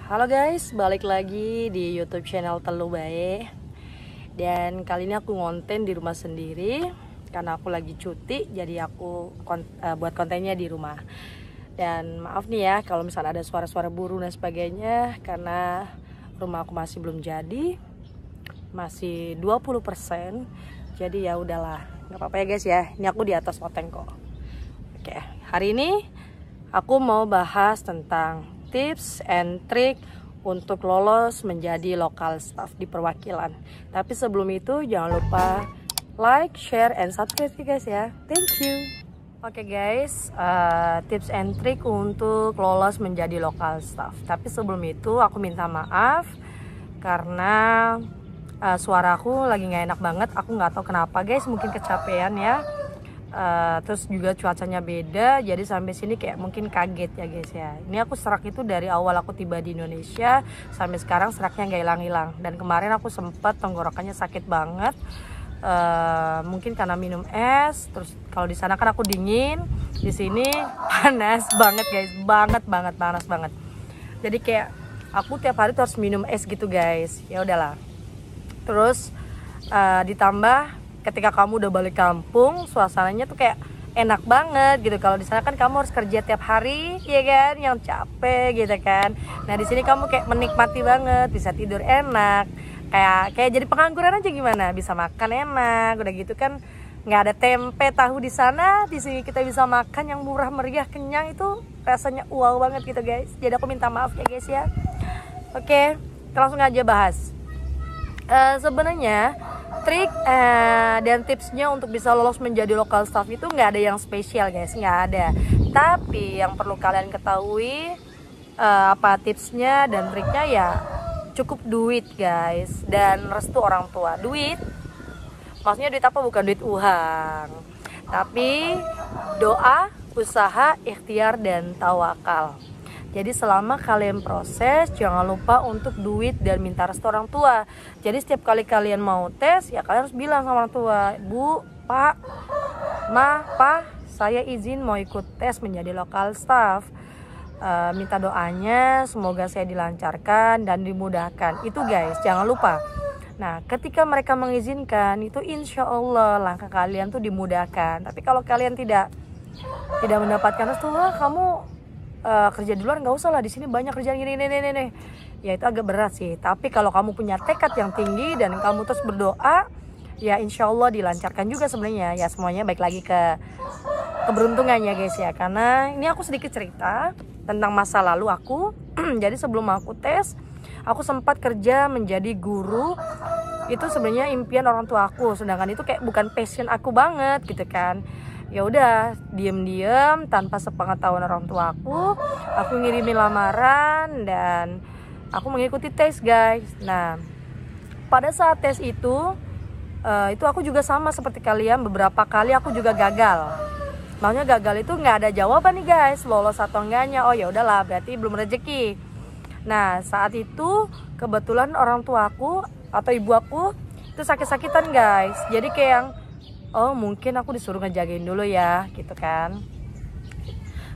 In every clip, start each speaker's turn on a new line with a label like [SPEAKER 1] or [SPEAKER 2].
[SPEAKER 1] Halo guys, balik lagi di YouTube channel Telu Bae. Dan kali ini aku ngonten di rumah sendiri karena aku lagi cuti, jadi aku buat kontennya di rumah. Dan maaf nih ya kalau misalnya ada suara-suara burung dan sebagainya, karena rumah aku masih belum jadi, masih 20%. Jadi ya udahlah, nggak apa-apa ya guys ya. Ini aku di atas loteng kok. Oke, hari ini aku mau bahas tentang tips and trick untuk lolos menjadi local staff di perwakilan. Tapi sebelum itu jangan lupa like, share, and subscribe guys ya. Thank you. Oke guys, tips and trick untuk lolos menjadi local staff. Tapi sebelum itu aku minta maaf karena suaraku lagi nggak enak banget. Aku nggak tahu kenapa guys, mungkin kecapean ya. Terus juga cuacanya beda, jadi sampai sini kayak mungkin kaget ya guys ya. Ini aku serak itu dari awal aku tiba di Indonesia sampai sekarang seraknya nggak hilang-hilang. Dan kemarin aku sempat tenggorokannya sakit banget, mungkin karena minum es. Terus kalau di sana kan aku dingin, di sini panas banget guys, panas banget. Jadi kayak aku tiap hari tuh harus minum es gitu guys. Ya udahlah. Terus ditambah ketika kamu udah balik kampung, suasananya tuh kayak enak banget gitu. Kalau di sana kan kamu harus kerja tiap hari, ya kan, yang capek gitu kan. Nah di sini kamu kayak menikmati banget, bisa tidur enak, kayak jadi pengangguran aja gimana, bisa makan enak, udah gitu kan. Nggak ada tempe tahu di sana, di sini kita bisa makan yang murah meriah, kenyang, itu rasanya wow banget gitu guys. Jadi aku minta maaf ya guys ya. Oke, kita langsung aja bahas. Sebenarnya trik dan tipsnya untuk bisa lolos menjadi local staff itu nggak ada yang spesial guys, nggak ada. Tapi yang perlu kalian ketahui apa tipsnya dan triknya, ya cukup duit guys, dan restu orang tua. Duit maksudnya duit apa? Bukan duit uang, tapi doa, usaha, ikhtiar, dan tawakal. Jadi selama kalian proses, jangan lupa untuk duit dan minta restu orang tua. Jadi setiap kali kalian mau tes, ya kalian harus bilang sama orang tua, Bu, Pak, Ma, Pa, saya izin mau ikut tes menjadi local staff. Minta doanya, semoga saya dilancarkan dan dimudahkan. Itu guys, jangan lupa. Nah, ketika mereka mengizinkan, itu insya Allah langkah kalian tuh dimudahkan. Tapi kalau kalian tidak mendapatkan restu, kamu kerja di luar nggak usah lah, di sini banyak kerjaan gini, ya itu agak berat sih. Tapi kalau kamu punya tekad yang tinggi dan kamu terus berdoa, ya insya Allah dilancarkan juga sebenarnya. Ya semuanya baik lagi ke keberuntungannya guys ya. Karena ini aku sedikit cerita tentang masa lalu aku. Jadi sebelum aku tes, aku sempat kerja menjadi guru. Itu sebenarnya impian orang tua aku, sedangkan itu kayak bukan passion aku banget gitu kan. Ya udah, diem-diem tanpa sepengetahuan orang tua aku ngirimin lamaran dan aku mengikuti tes guys. Nah pada saat tes itu aku juga sama seperti kalian, beberapa kali aku juga gagal. Maksudnya gagal itu nggak ada jawaban nih guys, lolos atau enggaknya. Oh ya udahlah, berarti belum rezeki. Nah saat itu kebetulan orang tua aku atau ibu aku itu sakit-sakitan guys. Jadi kayak yang, oh mungkin aku disuruh ngejagain dulu ya gitu kan.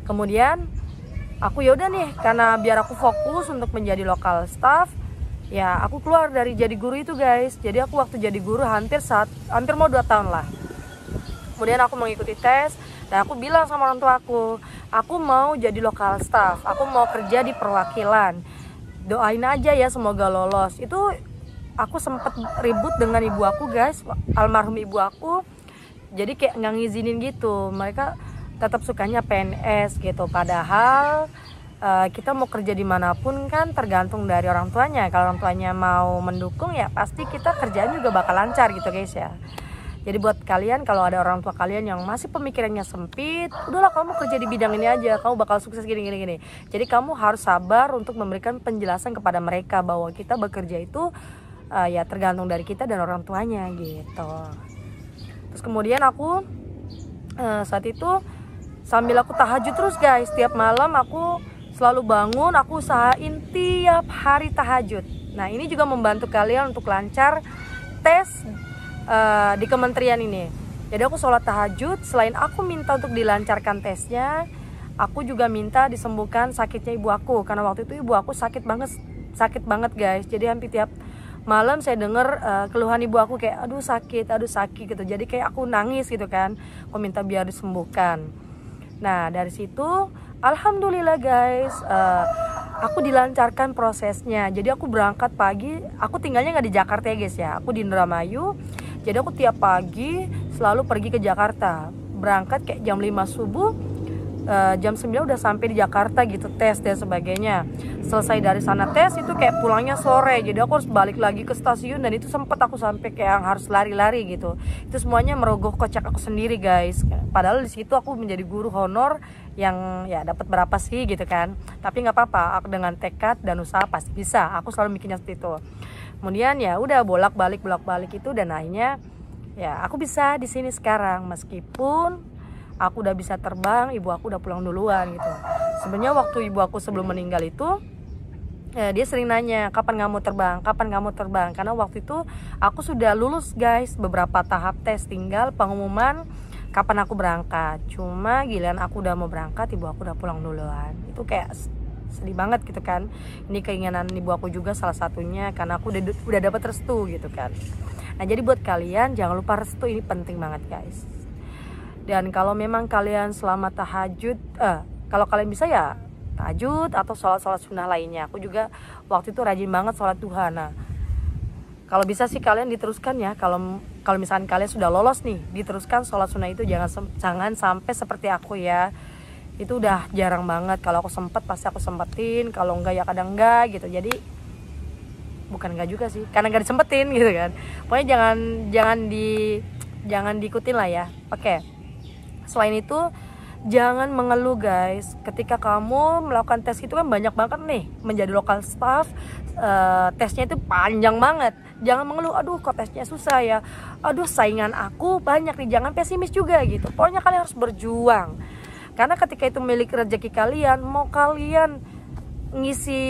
[SPEAKER 1] Kemudian aku yaudah nih, karena biar aku fokus untuk menjadi local staff, ya aku keluar dari jadi guru itu guys. Jadi aku waktu jadi guru hampir mau 2 tahun lah. Kemudian aku mengikuti tes dan aku bilang sama orang tua aku mau jadi local staff, aku mau kerja di perwakilan, doain aja ya semoga lolos. Itu aku sempet ribut dengan ibu aku guys, almarhum ibu aku. Jadi kayak nggak ngizinin gitu, mereka tetap sukanya PNS gitu. Padahal kita mau kerja dimanapun kan tergantung dari orang tuanya. Kalau orang tuanya mau mendukung, ya pasti kita kerjaan juga bakal lancar gitu guys ya. Jadi buat kalian, kalau ada orang tua kalian yang masih pemikirannya sempit, udahlah kamu kerja di bidang ini aja, kamu bakal sukses gini. Jadi kamu harus sabar untuk memberikan penjelasan kepada mereka bahwa kita bekerja itu ya tergantung dari kita dan orang tuanya gitu. Terus kemudian aku saat itu sambil aku tahajud terus guys. Tiap malam aku selalu bangun, aku usahain tiap hari tahajud. Nah ini juga membantu kalian untuk lancar tes di kementerian ini. Jadi aku sholat tahajud, selain aku minta untuk dilancarkan tesnya, aku juga minta disembuhkan sakitnya ibu aku, karena waktu itu ibu aku sakit banget guys. Jadi hampir tiap malam saya dengar keluhan ibu aku kayak aduh sakit gitu. Jadi kayak aku nangis gitu kan, aku minta biar disembuhkan. Nah dari situ alhamdulillah guys, aku dilancarkan prosesnya. Jadi aku berangkat pagi, aku tinggalnya nggak di Jakarta ya guys ya, aku di Indramayu. Jadi aku tiap pagi selalu pergi ke Jakarta, berangkat kayak jam 5 subuh, jam 9 udah sampai di Jakarta gitu, tes dan sebagainya. Selesai dari sana tes itu kayak pulangnya sore, jadi aku harus balik lagi ke stasiun, dan itu sempet aku sampai kayak harus lari-lari gitu. Itu semuanya merogoh kocek aku sendiri guys. Padahal di situ aku menjadi guru honor yang ya dapat berapa sih gitu kan, tapi nggak apa-apa, aku dengan tekad dan usaha pasti bisa. Aku selalu mikirnya seperti itu. Kemudian ya udah bolak-balik itu, dan akhirnya ya aku bisa di sini sekarang, meskipun aku udah bisa terbang, ibu aku udah pulang duluan gitu. Sebenarnya waktu ibu aku sebelum meninggal itu dia sering nanya kapan nggak mau terbang, karena waktu itu aku sudah lulus guys, beberapa tahap tes, tinggal pengumuman kapan aku berangkat. Cuma giliran aku udah mau berangkat, ibu aku udah pulang duluan. Itu kayak sedih banget gitu kan. Ini keinginan ibu aku juga salah satunya, karena aku udah dapat restu gitu kan. Nah jadi buat kalian jangan lupa restu, ini penting banget guys. Dan kalau memang kalian selama tahajud, kalau kalian bisa ya tahajud atau sholat sunnah lainnya. Aku juga waktu itu rajin banget sholat duha. Nah kalau bisa sih kalian diteruskan ya, kalau misalkan kalian sudah lolos nih, diteruskan sholat sunnah itu, jangan sampai seperti aku ya. Itu udah jarang banget, kalau aku sempet pasti aku sempetin, kalau enggak ya kadang enggak gitu. Jadi bukan enggak juga sih, karena enggak disempetin gitu kan. Pokoknya jangan diikutin lah ya. Oke. Selain itu jangan mengeluh guys. Ketika kamu melakukan tes itu kan banyak banget nih menjadi lokal staff, tesnya itu panjang banget. Jangan mengeluh, aduh kok tesnya susah ya, aduh saingan aku banyak nih. Jangan pesimis juga gitu. Pokoknya kalian harus berjuang, karena ketika itu milik rezeki kalian, mau kalian ngisi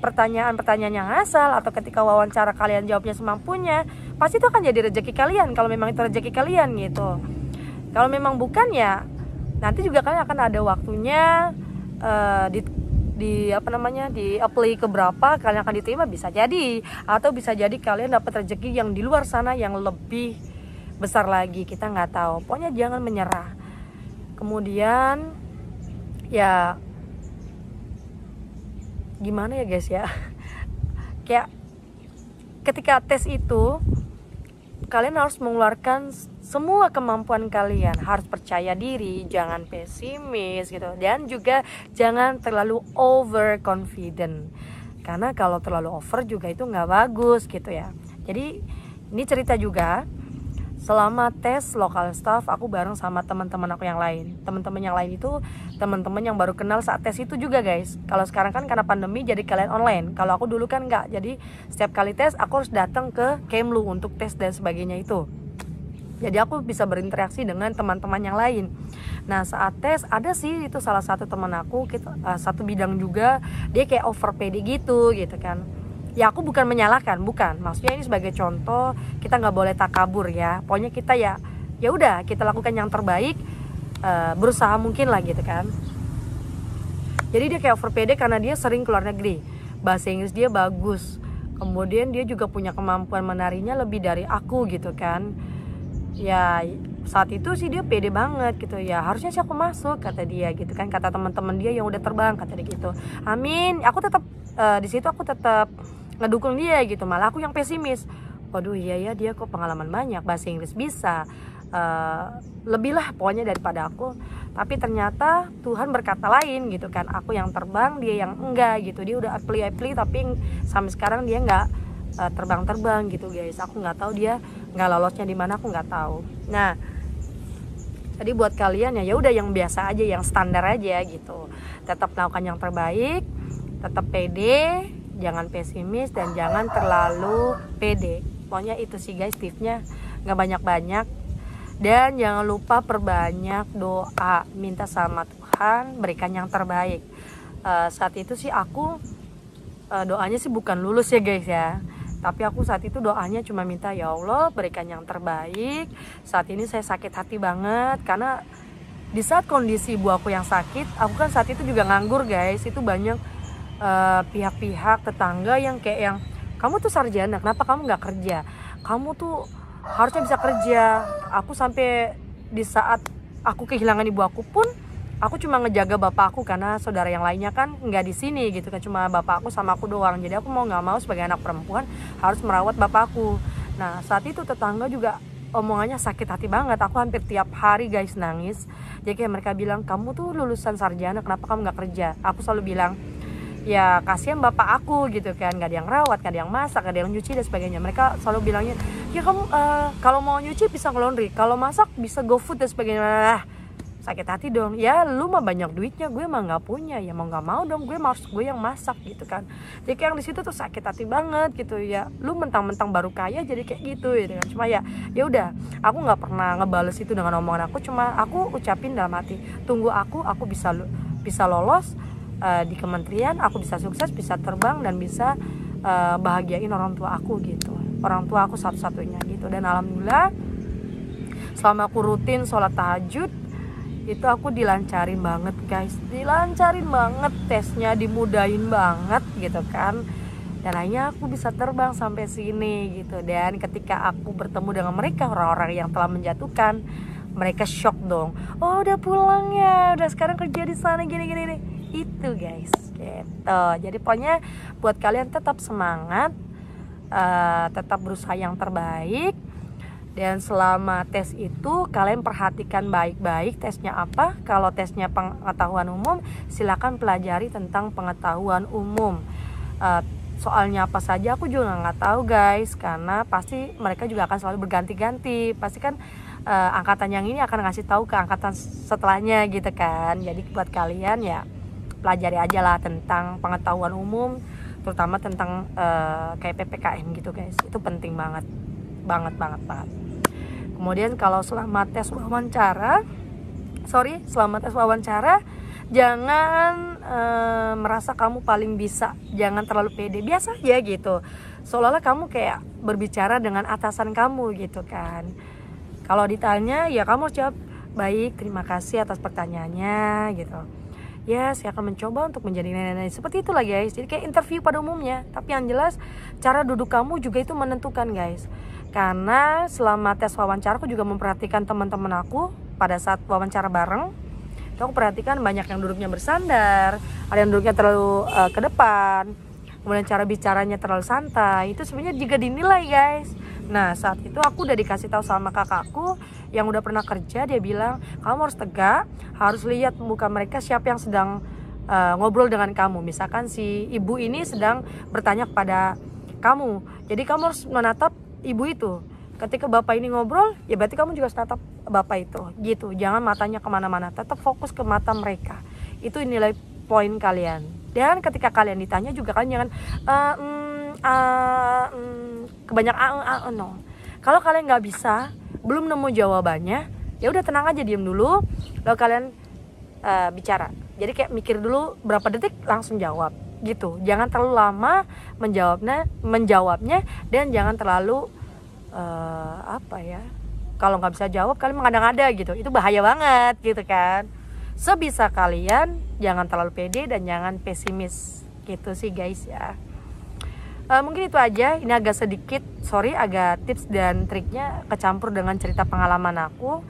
[SPEAKER 1] pertanyaan-pertanyaan yang asal, atau ketika wawancara kalian jawabnya semampunya, pasti itu akan jadi rezeki kalian kalau memang itu rezeki kalian gitu. Kalau memang bukan ya nanti juga kalian akan ada waktunya di apply ke berapa kalian akan diterima, bisa jadi, atau bisa jadi kalian dapat rezeki yang di luar sana yang lebih besar lagi, kita nggak tahu. Pokoknya jangan menyerah. Kemudian ya gimana ya guys ya, kayak ketika tes itu kalian harus mengeluarkan semua kemampuan kalian, harus percaya diri, jangan pesimis gitu, dan juga jangan terlalu overconfident, karena kalau terlalu over juga itu nggak bagus gitu ya. Jadi ini cerita juga, selama tes lokal staff aku bareng sama teman-teman aku yang lain. Teman-teman yang lain itu teman-teman yang baru kenal saat tes itu juga guys. Kalau sekarang kan karena pandemi jadi kalian online, kalau aku dulu kan nggak. Jadi setiap kali tes aku harus datang ke Kemlu untuk tes dan sebagainya itu. Jadi aku bisa berinteraksi dengan teman-teman yang lain. Nah saat tes ada sih itu salah satu teman aku, kita satu bidang juga, dia kayak over pede gitu kan. Ya aku bukan menyalahkan, bukan. Maksudnya ini sebagai contoh, kita nggak boleh takabur ya. Pokoknya kita ya udah kita lakukan yang terbaik, berusaha mungkin lah gitu kan. Jadi dia kayak over pede karena dia sering keluar negeri. Bahasa Inggris dia bagus. Kemudian dia juga punya kemampuan menarinya lebih dari aku gitu kan. Ya saat itu sih dia pede banget gitu ya, harusnya sih aku masuk kata dia gitu kan, kata teman-teman dia yang udah terbang kata dia gitu. Amin, aku tetap di situ aku tetap ngedukung dia gitu, malah aku yang pesimis. Waduh iya ya, dia kok pengalaman banyak, bahasa Inggris bisa, lebih lah pokoknya daripada aku. Tapi ternyata Tuhan berkata lain gitu kan, aku yang terbang dia yang enggak gitu. Dia udah apply tapi sampai sekarang dia enggak terbang gitu guys. Aku nggak tahu dia nggak lolosnya di mana, aku nggak tahu. Nah jadi buat kalian ya udah yang biasa aja, yang standar aja gitu, tetap melakukan yang terbaik, tetap pede, jangan pesimis, dan jangan terlalu pede. Pokoknya itu sih guys tipsnya, nggak banyak-banyak. Dan jangan lupa perbanyak doa, minta sama Tuhan berikan yang terbaik. Saat itu sih aku doanya sih bukan lulus ya guys ya, tapi aku saat itu doanya cuma minta ya Allah berikan yang terbaik. Saat ini saya sakit hati banget karena di saat kondisi ibu aku yang sakit, aku kan saat itu juga nganggur guys, itu banyak pihak-pihak tetangga yang kayak yang, kamu tuh sarjana, kenapa kamu nggak kerja, kamu tuh harusnya bisa kerja. Aku sampai di saat aku kehilangan ibu aku pun, aku cuma ngejaga bapak aku karena saudara yang lainnya kan nggak di sini gitu kan, cuma bapak aku sama aku doang. Jadi aku mau nggak mau sebagai anak perempuan harus merawat bapak aku. Nah saat itu tetangga juga omongannya sakit hati banget. Aku hampir tiap hari guys nangis. Jadi kayak mereka bilang, kamu tuh lulusan sarjana, kenapa kamu nggak kerja? Aku selalu bilang, ya kasihan bapak aku gitu kan, nggak ada yang rawat, nggak ada yang masak, nggak ada yang nyuci dan sebagainya. Mereka selalu bilangnya, ya kamu kalau mau nyuci bisa nge-laundry, kalau masak bisa GoFood dan sebagainya. Sakit hati dong, ya lu mah banyak duitnya, gue mah nggak punya, ya mau nggak mau dong, gue yang masak gitu kan. Jadi kayak yang di situ tuh sakit hati banget gitu ya, lu mentang-mentang baru kaya jadi kayak gitu gitu kan. Cuma ya udah, aku nggak pernah ngebales itu dengan omongan aku, cuma aku ucapin dalam hati, tunggu aku bisa lolos di kementerian, aku bisa sukses, bisa terbang dan bisa bahagiain orang tua aku gitu, orang tua aku satu-satunya gitu. Dan alhamdulillah selama aku rutin sholat tahajud itu aku dilancarin banget guys, dilancarin banget, tesnya dimudahin banget gitu kan, dan akhirnya aku bisa terbang sampai sini gitu. Dan ketika aku bertemu dengan mereka, orang-orang yang telah menjatuhkan, mereka shock dong, oh udah pulang ya, udah sekarang kerja di sana gini itu guys gitu. Jadi pokoknya buat kalian tetap semangat, tetap berusaha yang terbaik. Dan selama tes itu kalian perhatikan baik-baik tesnya apa. Kalau tesnya pengetahuan umum, silakan pelajari tentang pengetahuan umum. Soalnya apa saja aku juga nggak tahu guys, karena pasti mereka juga akan selalu berganti-ganti. Pasti kan angkatan yang ini akan ngasih tahu ke angkatan setelahnya gitu kan. Jadi buat kalian ya pelajari aja lah tentang pengetahuan umum, terutama tentang kayak PPKN gitu guys. Itu penting banget. Kemudian kalau selama tes wawancara, jangan merasa kamu paling bisa, jangan terlalu pede, biasa aja gitu, seolah-olah kamu kayak berbicara dengan atasan kamu gitu kan. Kalau ditanya ya kamu jawab, baik, terima kasih atas pertanyaannya gitu. Ya saya akan mencoba untuk menjadi nenek-nenek, seperti itulah guys. Jadi kayak interview pada umumnya, tapi yang jelas cara duduk kamu juga itu menentukan guys. Karena selama tes wawancara aku juga memperhatikan teman-teman aku pada saat wawancara bareng. Aku perhatikan banyak yang duduknya bersandar, ada yang duduknya terlalu ke depan, kemudian cara bicaranya terlalu santai. Itu sebenarnya juga dinilai guys. Nah saat itu aku udah dikasih tahu sama kakakku yang udah pernah kerja, dia bilang kamu harus tegak, harus lihat muka mereka siapa yang sedang ngobrol dengan kamu. Misalkan si ibu ini sedang bertanya kepada kamu, jadi kamu harus menatap ibu itu. Ketika bapak ini ngobrol, ya berarti kamu juga harus tatap bapak itu gitu. Jangan matanya kemana-mana, tetap fokus ke mata mereka. Itu nilai poin kalian. Dan ketika kalian ditanya juga kalian jangan kebanyakan no. Kalau kalian nggak bisa, belum nemu jawabannya, ya udah tenang aja, diam dulu, lalu kalian bicara. Jadi kayak mikir dulu berapa detik langsung jawab gitu. Jangan terlalu lama menjawabnya dan jangan terlalu kalau nggak bisa jawab kalian mengada-ngada gitu, itu bahaya banget gitu kan. Sebisa kalian jangan terlalu pede dan jangan pesimis gitu sih guys ya. Mungkin itu aja, ini agak tips dan triknya kecampur dengan cerita pengalaman aku.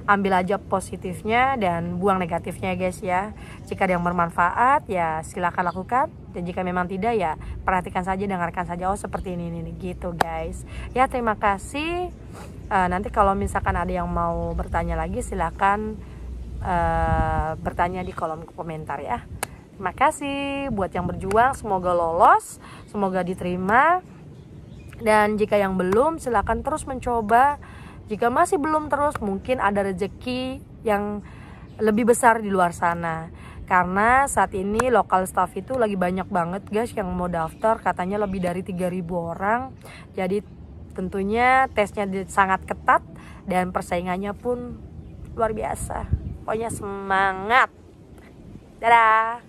[SPEAKER 1] Ambil aja positifnya dan buang negatifnya guys ya. Jika ada yang bermanfaat ya silakan lakukan, dan jika memang tidak ya perhatikan saja, dengarkan saja, oh seperti ini gitu guys ya. Terima kasih. Nanti kalau misalkan ada yang mau bertanya lagi silakan bertanya di kolom komentar ya. Terima kasih buat yang berjuang, semoga lolos, semoga diterima. Dan jika yang belum silakan terus mencoba. Jika masih belum, terus mungkin ada rezeki yang lebih besar di luar sana. Karena saat ini lokal staff itu lagi banyak banget guys yang mau daftar, katanya lebih dari 3.000 orang. Jadi tentunya tesnya sangat ketat dan persaingannya pun luar biasa. Pokoknya semangat. Dadah.